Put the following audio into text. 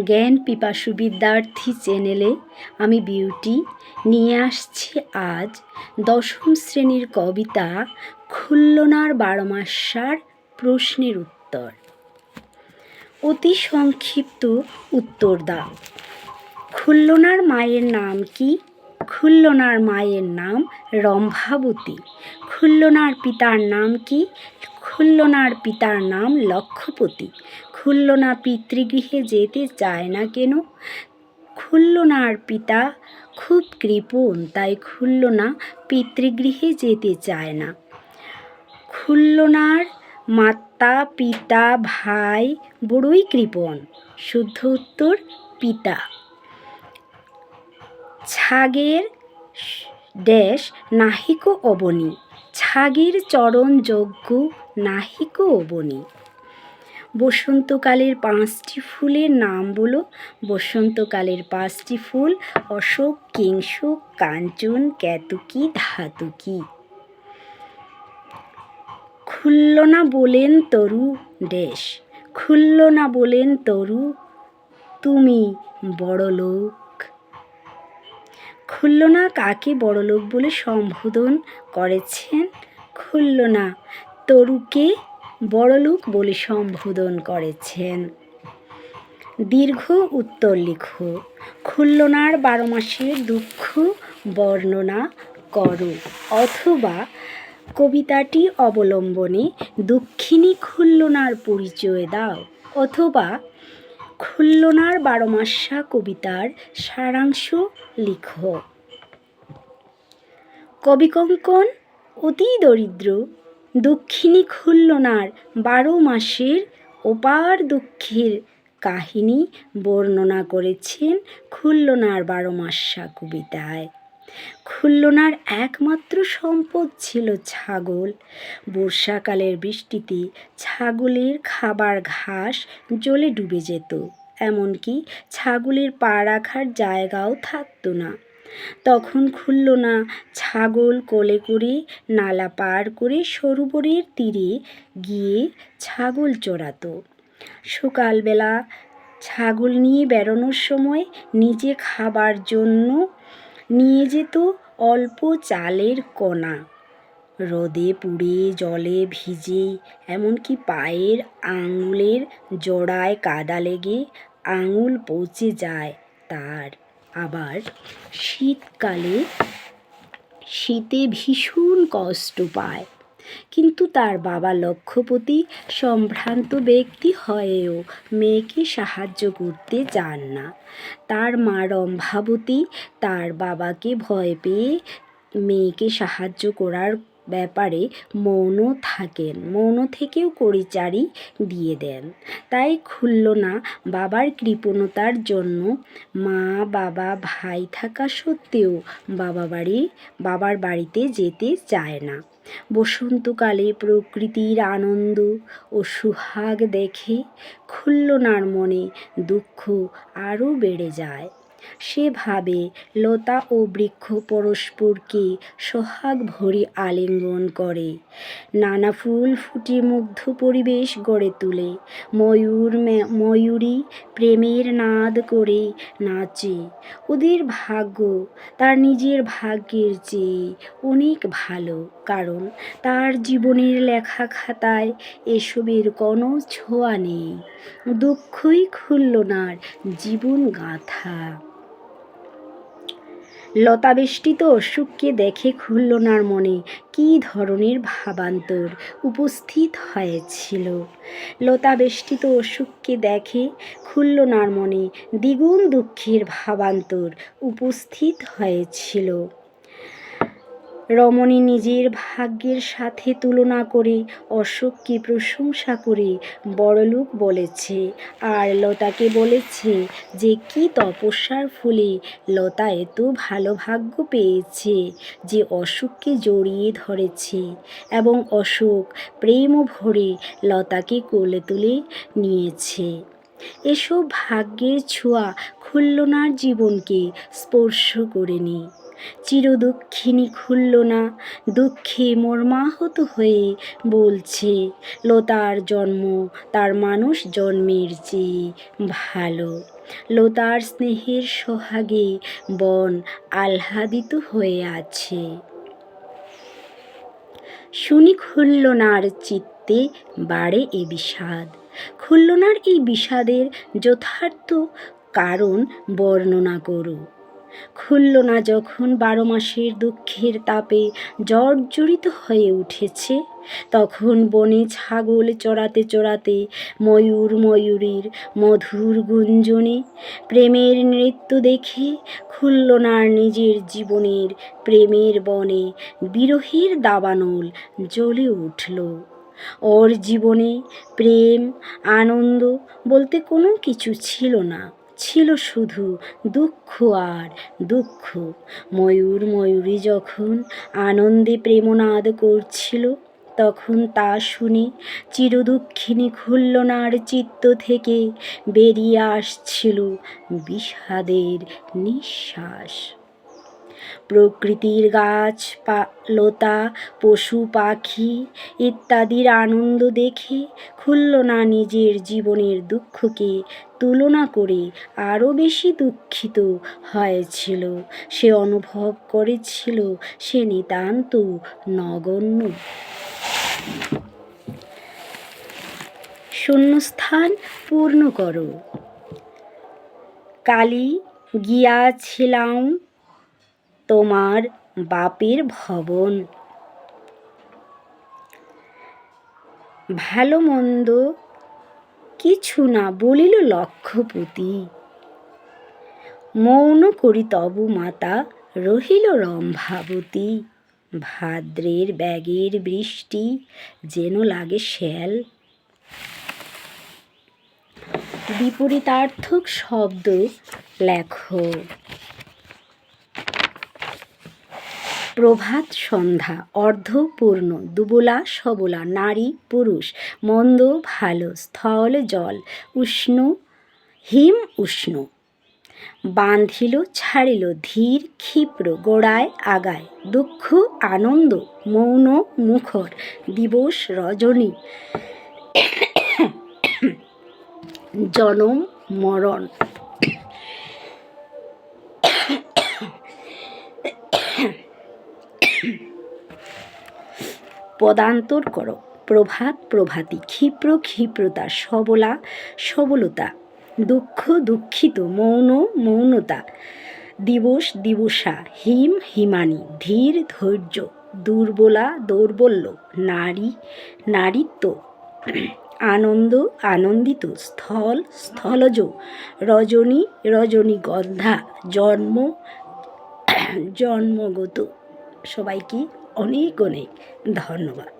জ্ঞান পিপাসু বিদ্যার্থী চ্যানেলে আমি বিউটি নিয়ে আসছি আজ দশম শ্রেণীর কবিতা খুল্লনার 12 মাসার প্রশ্নের উত্তর। অতি সংক্ষিপ্ত উত্তর দাও। খুল্লনার মায়ের নাম কি? খুল্লনার মায়ের নাম রম্ভাবতী। খুল্লনার পিতার নাম কি? খুল্লনার পিতার নাম লক্ষ্মপতি। খুল্লনা পিতৃগৃহে যেতে চায় না কেন? খুল্লনার পিতা খুব কৃপণ, তাই খুল্লনা পিতৃগৃহে যেতে চায় না। খুল্লনার মাতা পিতা ভাই বড়ই কৃপণ। শুদ্ধ উত্তর পিতা। ছাগের ড্যাশ নাহিক অবনী। ছাগের চরণ যজ্ঞ নাহিক অবনী। বসন্তকালের 5টি ফুলের নাম বলো। বসন্তকালের 5টি ফুল: অশোক, কিংশুক, কাঞ্চন, কেতকী, ধাতুকী। খুল্লনা বলেন তরু ড্যাশ। খুল্লনা বলেন তরু তুমি বড়লোক। খুল্লনা কাকে বড়লোক বলে সম্বোধন করেছেন? খুল্লনা তরুকে বড়লোক বলে সম্বোধন করেছেন। দীর্ঘ উত্তর লিখো। খুল্লনার 12 মাসের দুঃখ বর্ণনা করো, অথবা কবিতাটি অবলম্বনে দুঃখিনী খুল্লনার পরিচয় দাও, অথবা খুল্লনার 12 মাসা কবিতার সারাংশ লিখো। কবিকঙ্কন অতি দরিদ্র দুঃখিনী খুল্লনার 12 মাসের অপার দুঃখের কাহিনী বর্ণনা করেছেন খুল্লনার 12 মাসা কবিতায়। খুল্লনার একমাত্র সম্পদ ছিল ছাগল। বর্ষাকালের বৃষ্টিতে ছাগলের খাবার ঘাস জলে ডুবে যেত, এমনকি ছাগলের পা রাখার জায়গাও থাকতো না। তখন খুল্লনা ছাগল কোলে করে নালা পার করে সরোবরের তীরে গিয়ে ছাগল চড়াতো। সকালবেলা ছাগল নিয়ে বেরোনোর সময় নিজে খাবার জন্য নিয়ে যেত অল্প চালের কণা। রোদে পুড়ে জলে ভিজে, এমনকি পায়ের আঙুলের জোড়ায় কাদা লেগে আঙুল পচে যায় তার। আবার শীতে ভীষণ কষ্ট পায়। কিন্তু তার বাবা লক্ষ্মপতি সম্ভ্রান্ত ব্যক্তি হয়েও মেয়েকে সাহায্য করতে চান না। তার মা রম্ভাবতী তার বাবাকে ভয় পেয়ে মেয়েকে সাহায্য করার ব্যাপারে মৌন থাকেন, মৌন থেকেও কড়িচাড়ি দিয়ে দেন। তাই খুল্লনা বাবার কৃপণতার জন্য মা বাবা ভাই থাকা সত্ত্বেও বাবার বাড়িতে যেতে চায় না। বসন্তকালে প্রকৃতির আনন্দ ও সুহাগ দেখে খুল্লনার মনে দুঃখ আরও বেড়ে যায়। সে ভাবে লতা ও বৃক্ষ পরস্পরকে সোহাগ ভরে আলিঙ্গন করে, নানা ফুল ফুটিয়ে মুগ্ধ পরিবেশ গড়ে তোলে, ময়ূরী প্রেমের নাদ করে নাচে। ওদের ভাগ্য তার নিজের ভাগ্যের চেয়ে অনেক ভালো, কারণ তার জীবনের লেখা খাতায় এসবের কোনো ছোঁয়া নেই। দুঃখই খুল্লনার জীবন গাথা। লতাবেষ্টিত অশোককে দেখে খুল্লনার মনে কী ধরনের ভাবান্তর উপস্থিত হয়েছিল? লতাবেষ্টিত অশোককে দেখে খুল্লনার মনে দ্বিগুণ দুঃখের ভাবান্তর উপস্থিত হয়েছিল। রমণী নিজের ভাগ্যের সাথে তুলনা করে অশোককে প্রশংসা করে বড়লোক বলেছে, আর লতাকে বলেছে যে কী তপস্যার ফলে লতা এত ভালো ভাগ্য পেয়েছে যে অশোককে জড়িয়ে ধরেছে, এবং অশোক প্রেম ভরে লতাকে কোলে তুলে নিয়েছে। এসব ভাগ্যের ছোঁয়া খুল্লনার জীবনকে স্পর্শ করেনি। চিরদুঃখিনী খুলল না, দুঃখে মর্মাহত হয়ে বলছে লতার জন্ম তার মানুষ জন্মের চেয়ে ভালো। লতার স্নেহের সোহাগে বন আহ্লাদিত হয়ে আছে। শুনি খুল্লনার চিত্তে বাড়ে এ বিষাদ। খুল্লনার এই বিষাদের যথার্থ কারণ বর্ণনা করো। খুল্লনা যখন 12 মাসের দুঃখের তাপে জর্জরিত হয়ে উঠেছে, তখন বনে ছাগল চড়াতে চড়াতে ময়ূরীর মধুর গুঞ্জনে প্রেমের নৃত্য দেখে খুল্লনার নিজের জীবনের প্রেমের বনে বিরহের দাবানল জ্বলে উঠল। ওর জীবনে প্রেম আনন্দ বলতে কোনো কিছু ছিল না, ছিল শুধু দুঃখ আর দুঃখ। ময়ূরী যখন আনন্দে প্রেমনাদ করছিল, তখন তা শুনে চিরদুঃখিনী খুল্লনার চিত্ত থেকে বেরিয়ে আসছিল বিষাদের নিঃশ্বাস। প্রকৃতির গাছ লতা পশু পাখি ইত্যাদির আনন্দ দেখে খুল্লনা নিজের জীবনের দুঃখকে তুলনা করে আরও বেশি দুঃখিত হয়েছিল। সে অনুভব করেছিল সে নিতান্ত নগণ্য। শূন্যস্থান পূর্ণ করো। কালি গিয়াছিলাম তোমার বাপের ভবন, ভালো মন্দ কিছু না বলিল লক্ষপতি। মৌন করি তবু মাতা রহিল রম্ভাবতী। ভাদ্রের ব্যাগের বৃষ্টি যেন লাগে শ্যাল। বিপরীতার্থক শব্দ লেখো। প্রভাত সন্ধ্যা অর্ধপূর্ণ, দুবলা সবলা, নারী পুরুষ, মন্দ ভালো, স্থল জল, উষ্ণ হিম উষ্ণ। বাঁধিল ছাড়িল ধীর ক্ষিপ্র, গোড়ায় আগায়, দুঃখ আনন্দ, মৌন মুখর, দিবস রজনী, জনম মরণ। পদান্তর করো। প্রভাত প্রভাতী, ক্ষিপ্র ক্ষিপ্রতা, সবলা সবলতা, দুঃখ দুঃখিত, মৌন মৌনতা, দিবস দিবসা, হিম হিমানি, ধীর ধৈর্য, দুর্বলা দৌর্বল্য, নারী নারীত্ব, আনন্দ আনন্দিত, স্থল স্থলজ, রজনী রজনীগন্ধা, জন্ম জন্মগত। সবাইকে অনেক অনেক ধন্যবাদ।